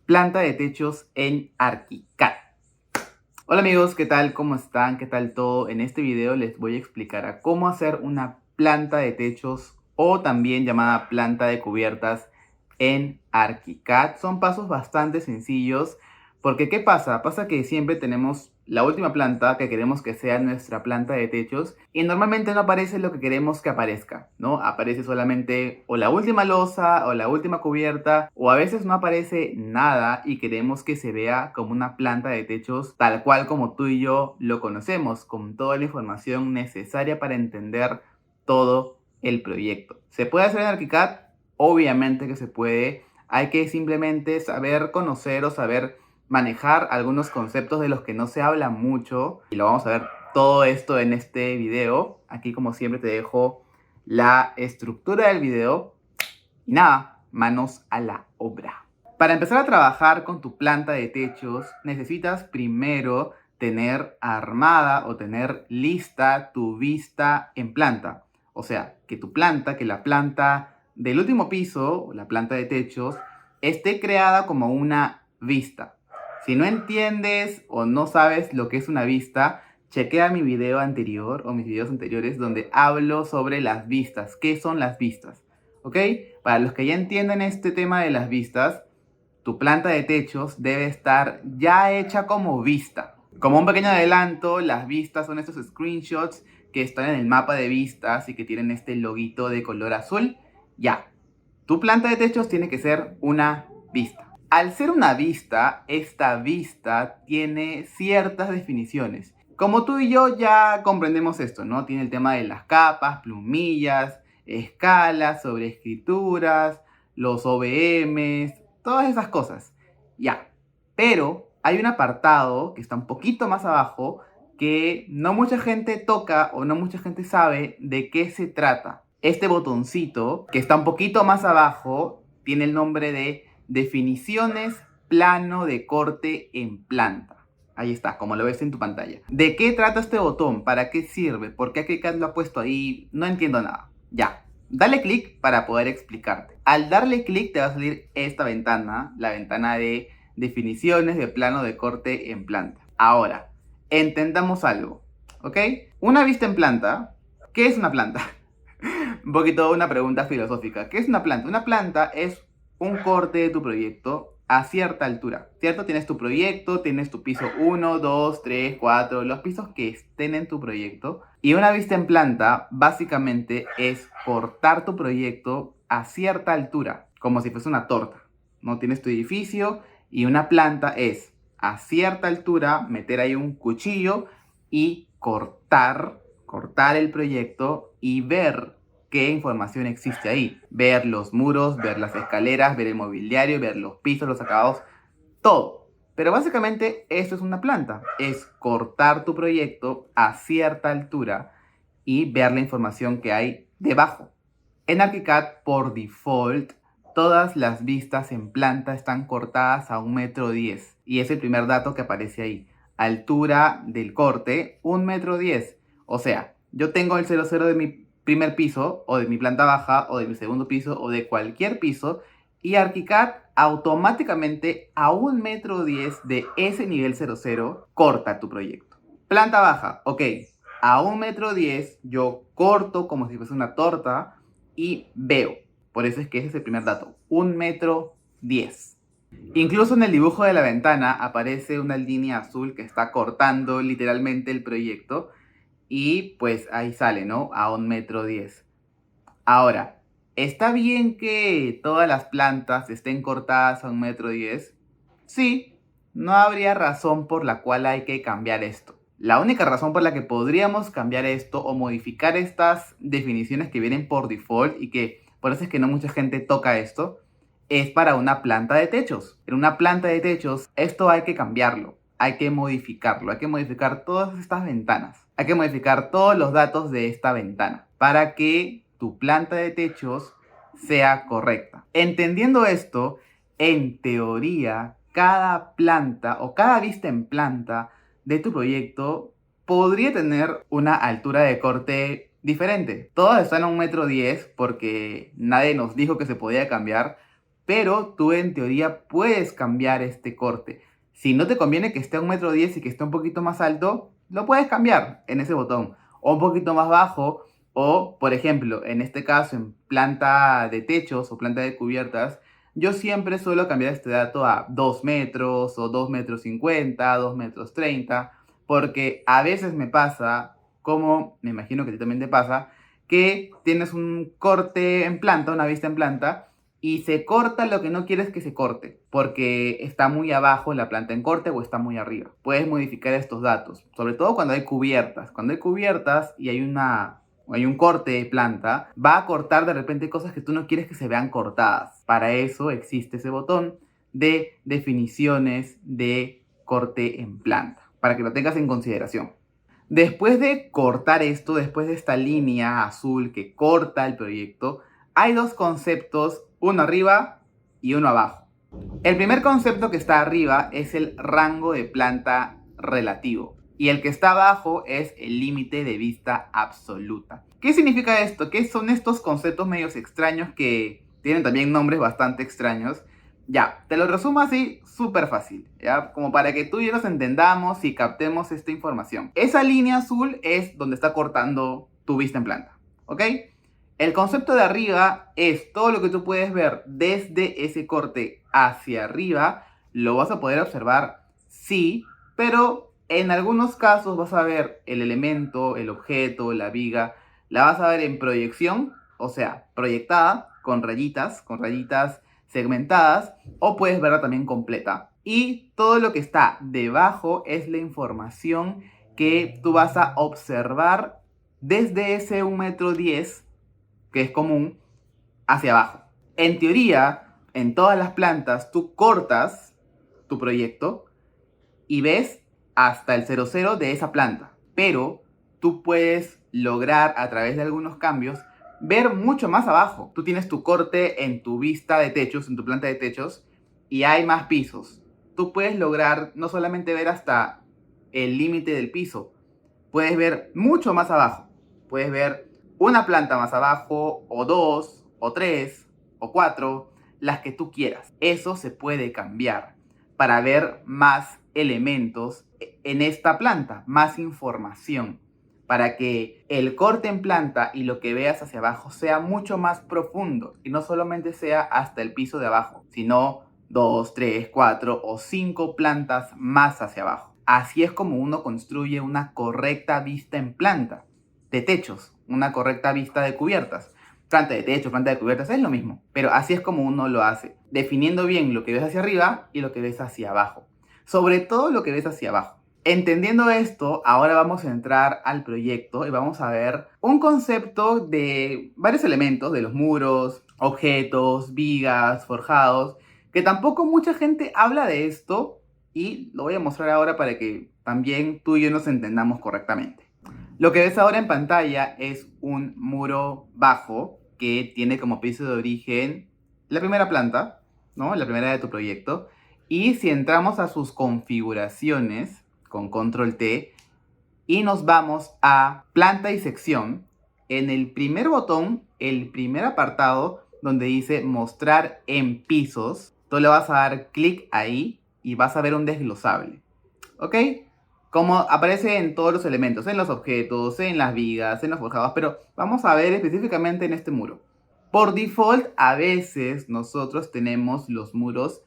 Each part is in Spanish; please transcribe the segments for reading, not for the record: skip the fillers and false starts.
Planta de techos en ArchiCAD. Hola amigos, ¿qué tal? ¿Cómo están? ¿Qué tal todo? En este video les voy a explicar a cómo hacer una planta de techos o también llamada planta de cubiertas en ArchiCAD. Son pasos bastante sencillos porque ¿qué pasa? Pasa que siempre tenemos la última planta que queremos que sea nuestra planta de techos y normalmente no aparece lo que queremos que aparezca, ¿no? Aparece solamente o la última losa o la última cubierta o a veces no aparece nada y queremos que se vea como una planta de techos tal cual como tú y yo lo conocemos, con toda la información necesaria para entender todo el proyecto. ¿Se puede hacer en ArchiCAD? Obviamente que se puede. Hay que simplemente saber conocer o saber manejar algunos conceptos de los que no se habla mucho y lo vamos a ver todo esto en este video. Aquí como siempre te dejo la estructura del video y nada, manos a la obra. Para empezar a trabajar con tu planta de techos necesitas primero tener armada o tener lista tu vista en planta. O sea, que la planta del último piso, o la planta de techos, esté creada como una vista. Si no entiendes o no sabes lo que es una vista, chequea mi video anterior o mis videos anteriores donde hablo sobre las vistas. ¿Qué son las vistas? ¿Ok? Para los que ya entienden este tema de las vistas, tu planta de techos debe estar ya hecha como vista. Como un pequeño adelanto, las vistas son estos screenshots que están en el mapa de vistas y que tienen este loguito de color azul. Ya, tu planta de techos tiene que ser una vista. Al ser una vista, esta vista tiene ciertas definiciones. Como tú y yo ya comprendemos esto, ¿no? Tiene el tema de las capas, plumillas, escalas, sobreescrituras, los OVMs, todas esas cosas. Ya, pero hay un apartado que está un poquito más abajo que no mucha gente toca o no mucha gente sabe de qué se trata. Este botoncito que está un poquito más abajo tiene el nombre de definiciones plano de corte en planta. Ahí está, como lo ves en tu pantalla. ¿De qué trata este botón? ¿Para qué sirve? ¿Por qué ArchiCAD lo ha puesto ahí? No entiendo nada. Ya, dale clic para poder explicarte. Al darle clic te va a salir esta ventana, la ventana de definiciones de plano de corte en planta. Ahora, entendamos algo, ¿ok? Una vista en planta, ¿qué es una planta? Un poquito una pregunta filosófica. ¿Qué es una planta? Una planta es un corte de tu proyecto a cierta altura, ¿cierto? Tienes tu proyecto, tienes tu piso 1, 2, 3, 4, los pisos que estén en tu proyecto. Y una vista en planta básicamente es cortar tu proyecto a cierta altura, como si fuese una torta. No tienes tu edificio y una planta es a cierta altura meter ahí un cuchillo y cortar el proyecto y ver qué información existe ahí. Ver los muros, ver las escaleras, ver el mobiliario, ver los pisos, los acabados, todo. Pero básicamente esto es una planta. Es cortar tu proyecto a cierta altura y ver la información que hay debajo. En ArchiCAD, por default, todas las vistas en planta están cortadas a 1,10 m. Y es el primer dato que aparece ahí. Altura del corte, 1,10 m. O sea, yo tengo el 00 de mi primer piso, o de mi planta baja, o de mi segundo piso, o de cualquier piso, y ArchiCAD automáticamente a 1,10 m de ese nivel 00 corta tu proyecto. Planta baja, ok, a 1,10 m yo corto como si fuese una torta y veo. Por eso es que ese es el primer dato, 1,10 m. Incluso en el dibujo de la ventana aparece una línea azul que está cortando literalmente el proyecto. Y pues ahí sale, ¿no? A 1,10 m. Ahora, ¿está bien que todas las plantas estén cortadas a 1,10 m? Sí, no habría razón por la cual hay que cambiar esto. La única razón por la que podríamos cambiar esto o modificar estas definiciones que vienen por default y que por eso es que no mucha gente toca esto, es para una planta de techos. En una planta de techos esto hay que cambiarlo, hay que modificarlo, hay que modificar todas estas ventanas. Hay que modificar todos los datos de esta ventana para que tu planta de techos sea correcta. Entendiendo esto, en teoría, cada planta o cada vista en planta de tu proyecto podría tener una altura de corte diferente. Todas están a 1,10 m porque nadie nos dijo que se podía cambiar, pero tú en teoría puedes cambiar este corte. Si no te conviene que esté a 1,10 m y que esté un poquito más alto, lo puedes cambiar en ese botón. O un poquito más bajo, o por ejemplo, en este caso en planta de techos o planta de cubiertas, yo siempre suelo cambiar este dato a 2 metros o 2,50 m, 2,30 m, porque a veces me pasa, como me imagino que a ti también te pasa, que tienes un corte en planta, una vista en planta, y se corta lo que no quieres que se corte, porque está muy abajo la planta en corte o está muy arriba. Puedes modificar estos datos, sobre todo cuando hay cubiertas. Cuando hay cubiertas y hay un corte de planta, va a cortar de repente cosas que tú no quieres que se vean cortadas. Para eso existe ese botón de definiciones de corte en planta, para que lo tengas en consideración. Después de cortar esto, después de esta línea azul que corta el proyecto, hay dos conceptos, uno arriba y uno abajo. El primer concepto que está arriba es el rango de planta relativo y el que está abajo es el límite de vista absoluta. ¿Qué significa esto? ¿Qué son estos conceptos medios extraños que tienen también nombres bastante extraños? Ya, te lo resumo así, súper fácil, ¿ya? Como para que tú y yo nos entendamos y captemos esta información. Esa línea azul es donde está cortando tu vista en planta, ¿ok? El concepto de arriba es todo lo que tú puedes ver desde ese corte hacia arriba, lo vas a poder observar, sí, pero en algunos casos vas a ver el elemento, el objeto, la viga, la vas a ver en proyección, o sea, proyectada, con rayitas segmentadas, o puedes verla también completa. Y todo lo que está debajo es la información que tú vas a observar desde ese 1,10 m, que es común, hacia abajo. En teoría, en todas las plantas, tú cortas tu proyecto y ves hasta el 00 de esa planta. Pero tú puedes lograr, a través de algunos cambios, ver mucho más abajo. Tú tienes tu corte en tu vista de techos, en tu planta de techos, y hay más pisos. Tú puedes lograr no solamente ver hasta el límite del piso, puedes ver mucho más abajo. Puedes ver una planta más abajo, o dos, o tres, o cuatro, las que tú quieras. Eso se puede cambiar para ver más elementos en esta planta, más información, para que el corte en planta y lo que veas hacia abajo sea mucho más profundo y no solamente sea hasta el piso de abajo, sino 2, 3, 4 o 5 plantas más hacia abajo. Así es como uno construye una correcta vista en planta de techos, una correcta vista de cubiertas. Planta de techo, planta de cubiertas, es lo mismo, pero así es como uno lo hace, definiendo bien lo que ves hacia arriba y lo que ves hacia abajo. Sobre todo lo que ves hacia abajo. Entendiendo esto, ahora vamos a entrar al proyecto y vamos a ver un concepto de varios elementos, de los muros, objetos, vigas, forjados, que tampoco mucha gente habla de esto y lo voy a mostrar ahora para que también tú y yo nos entendamos correctamente. Lo que ves ahora en pantalla es un muro bajo que tiene como piso de origen la primera planta, ¿no? La primera de tu proyecto. Y si entramos a sus configuraciones con control T y nos vamos a planta y sección, en el primer botón, el primer apartado donde dice mostrar en pisos, tú le vas a dar clic ahí y vas a ver un desglosable, ¿ok? Como aparece en todos los elementos, en los objetos, en las vigas, en los forjados, pero vamos a ver específicamente en este muro. Por default, a veces nosotros tenemos los muros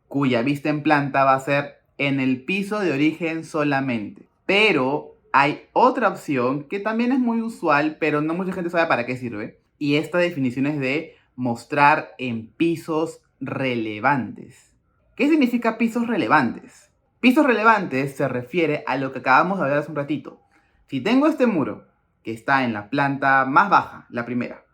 cuya vista en planta va a ser en el piso de origen solamente. Pero hay otra opción que también es muy usual, pero no mucha gente sabe para qué sirve. Y esta definición es de mostrar en pisos relevantes. ¿Qué significa pisos relevantes? Pisos relevantes se refiere a lo que acabamos de hablar hace un ratito. Si tengo este muro que está en la planta más baja, la primera,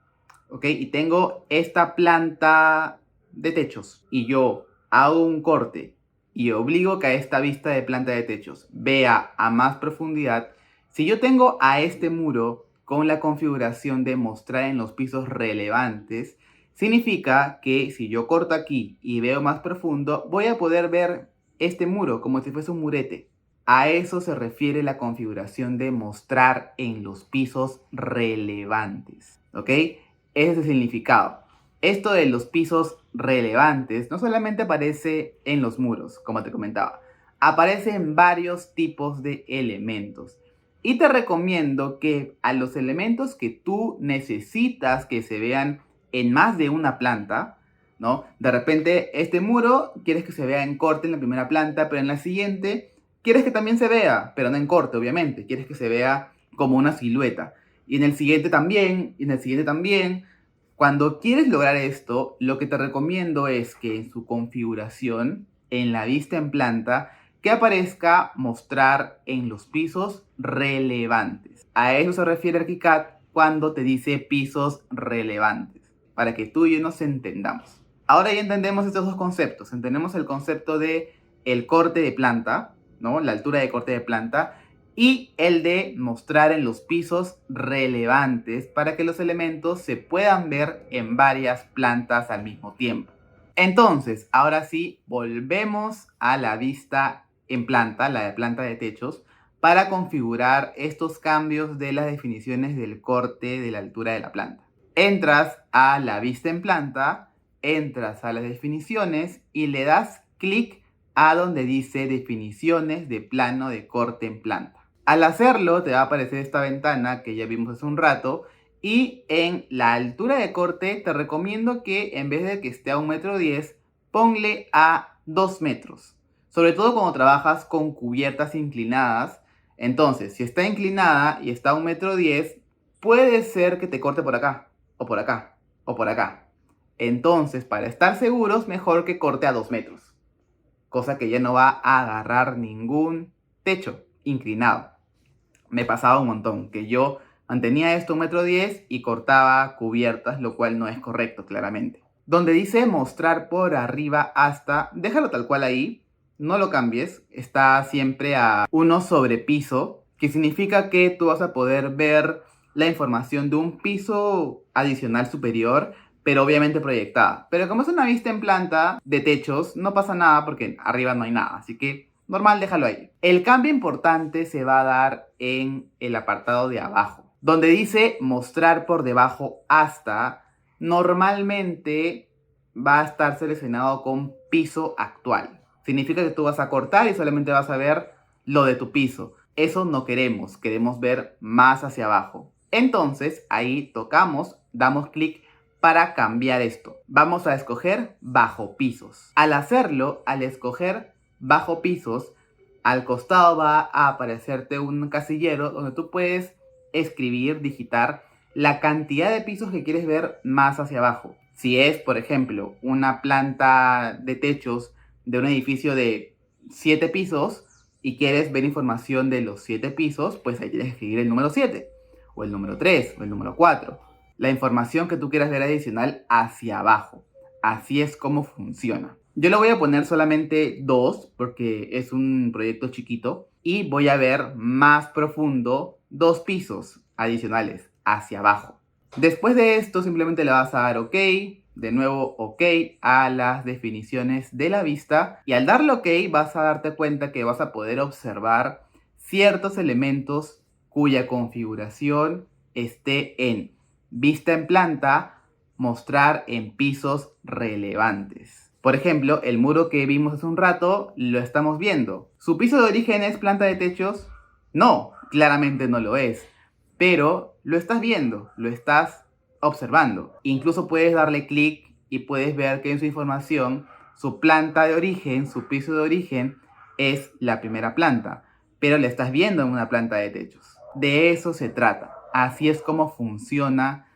¿ok? Y tengo esta planta de techos y yo hago un corte y obligo que a esta vista de planta de techos vea a más profundidad, si yo tengo a este muro con la configuración de mostrar en los pisos relevantes, significa que si yo corto aquí y veo más profundo, voy a poder ver este muro como si fuese un murete. A eso se refiere la configuración de mostrar en los pisos relevantes, ¿ok? Ese es el significado. Esto de los pisos relevantes no solamente aparece en los muros, como te comentaba, aparece en varios tipos de elementos. Y te recomiendo que a los elementos que tú necesitas que se vean en más de una planta, ¿no? De repente este muro quieres que se vea en corte en la primera planta, pero en la siguiente quieres que también se vea, pero no en corte, obviamente. Quieres que se vea como una silueta. Y en el siguiente también, y en el siguiente también. Cuando quieres lograr esto, lo que te recomiendo es que en su configuración, en la vista en planta, que aparezca mostrar en los pisos relevantes. A eso se refiere ArchiCAD cuando te dice pisos relevantes, para que tú y yo nos entendamos. Ahora ya entendemos estos dos conceptos. Entendemos el concepto de el corte de planta, ¿no? La altura de corte de planta, y el de mostrar en los pisos relevantes para que los elementos se puedan ver en varias plantas al mismo tiempo. Entonces, ahora sí, volvemos a la vista en planta, la de planta de techos, para configurar estos cambios de las definiciones del corte de la altura de la planta. Entras a la vista en planta, entras a las definiciones y le das clic a donde dice definiciones de plano de corte en planta. Al hacerlo te va a aparecer esta ventana que ya vimos hace un rato y en la altura de corte te recomiendo que en vez de que esté a 1,10 m, ponle a 2 metros. Sobre todo cuando trabajas con cubiertas inclinadas. Entonces, si está inclinada y está a 1,10 m, puede ser que te corte por acá, o por acá, o por acá. Entonces, para estar seguros, mejor que corte a 2 metros. Cosa que ya no va a agarrar ningún techo inclinado. Me pasaba un montón, que yo mantenía esto 1,10 m y cortaba cubiertas, lo cual no es correcto, claramente. Donde dice mostrar por arriba hasta, déjalo tal cual ahí, no lo cambies, está siempre a 1 sobre piso, que significa que tú vas a poder ver la información de un piso adicional superior, pero obviamente proyectada. Pero como es una vista en planta de techos, no pasa nada porque arriba no hay nada, así que normal, déjalo ahí. El cambio importante se va a dar en el apartado de abajo, donde dice mostrar por debajo hasta. Normalmente va a estar seleccionado con piso actual. Significa que tú vas a cortar y solamente vas a ver lo de tu piso. Eso no queremos, queremos ver más hacia abajo. Entonces ahí tocamos, damos clic para cambiar esto. Vamos a escoger bajo pisos. Al hacerlo, al escoger bajo pisos, al costado va a aparecerte un casillero donde tú puedes escribir, digitar la cantidad de pisos que quieres ver más hacia abajo. Si es, por ejemplo, una planta de techos de un edificio de 7 pisos y quieres ver información de los 7 pisos, pues ahí tienes que escribir el número 7, o el número 3, o el número 4. La información que tú quieras ver adicional hacia abajo. Así es como funciona. Yo le voy a poner solamente 2 porque es un proyecto chiquito y voy a ver más profundo 2 pisos adicionales hacia abajo. Después de esto simplemente le vas a dar OK, de nuevo OK a las definiciones de la vista y al darle OK vas a darte cuenta que vas a poder observar ciertos elementos cuya configuración esté en vista en planta, mostrar en pisos relevantes. Por ejemplo, el muro que vimos hace un rato, lo estamos viendo. ¿Su piso de origen es planta de techos? No, claramente no lo es. Pero lo estás viendo, lo estás observando. Incluso puedes darle clic y puedes ver que en su información, su planta de origen, su piso de origen, es la primera planta. Pero la estás viendo en una planta de techos. De eso se trata. Así es como funciona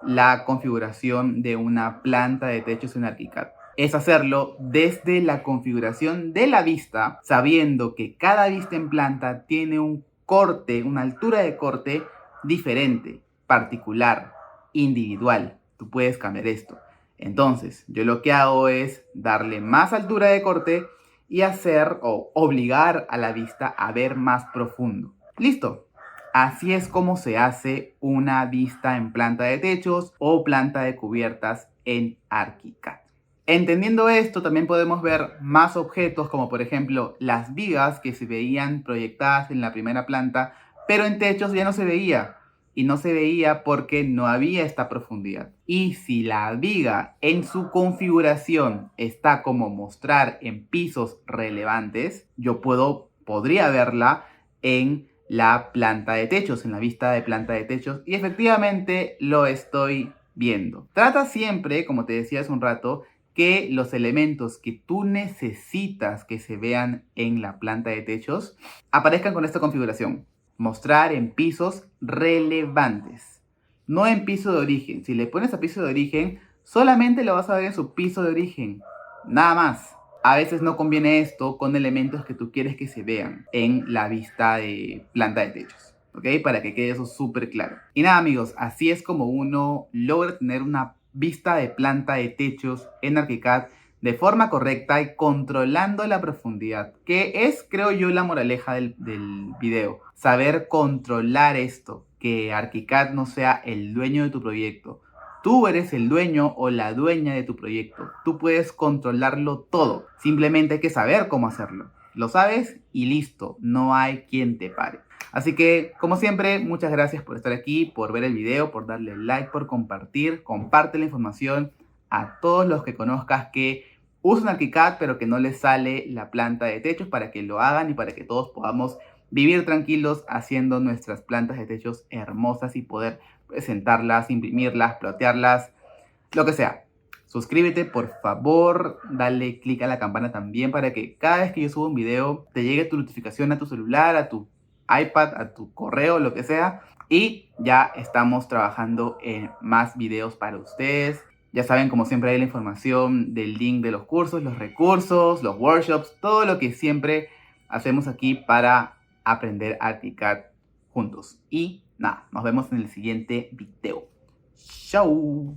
la configuración de una planta de techos en ArchiCAD. Es hacerlo desde la configuración de la vista, sabiendo que cada vista en planta tiene un corte, una altura de corte diferente, particular, individual. Tú puedes cambiar esto. Entonces, yo lo que hago es darle más altura de corte y hacer o obligar a la vista a ver más profundo. ¡Listo! Así es como se hace una vista en planta de techos o planta de cubiertas en ArchiCAD. Entendiendo esto, también podemos ver más objetos, como por ejemplo las vigas que se veían proyectadas en la primera planta, pero en techos ya no se veía. y no se veía porque no había esta profundidad. Y si la viga en su configuración está como mostrar en pisos relevantes, yo podría verla en la planta de techos, en la vista de planta de techos, y efectivamente lo estoy viendo. Trata siempre, como te decía hace un rato, que los elementos que tú necesitas que se vean en la planta de techos aparezcan con esta configuración. Mostrar en pisos relevantes, no en piso de origen. Si le pones a piso de origen, solamente lo vas a ver en su piso de origen, nada más. A veces no conviene esto con elementos que tú quieres que se vean en la vista de planta de techos, ¿ok? Para que quede eso súper claro. Y nada, amigos, así es como uno logra tener una vista de planta de techos en ArchiCAD de forma correcta y controlando la profundidad, que es, creo yo, la moraleja del video. Saber controlar esto, que ArchiCAD no sea el dueño de tu proyecto. Tú eres el dueño o la dueña de tu proyecto. Tú puedes controlarlo todo. Simplemente hay que saber cómo hacerlo. Lo sabes y listo. No hay quien te pare. Así que, como siempre, muchas gracias por estar aquí, por ver el video, por darle like, por compartir. Comparte la información a todos los que conozcas que usan ArchiCAD pero que no les sale la planta de techos, para que lo hagan y para que todos podamos vivir tranquilos haciendo nuestras plantas de techos hermosas y poder presentarlas, imprimirlas, plotearlas, lo que sea. Suscríbete, por favor, dale click a la campana también para que cada vez que yo suba un video te llegue tu notificación a tu celular, a tu iPad, a tu correo, lo que sea. Y ya estamos trabajando en más videos para ustedes. Ya saben, como siempre, hay la información del link de los cursos, los recursos, los workshops, todo lo que siempre hacemos aquí para aprender ArchiCAD juntos. Y nada, nos vemos en el siguiente video. ¡Chao!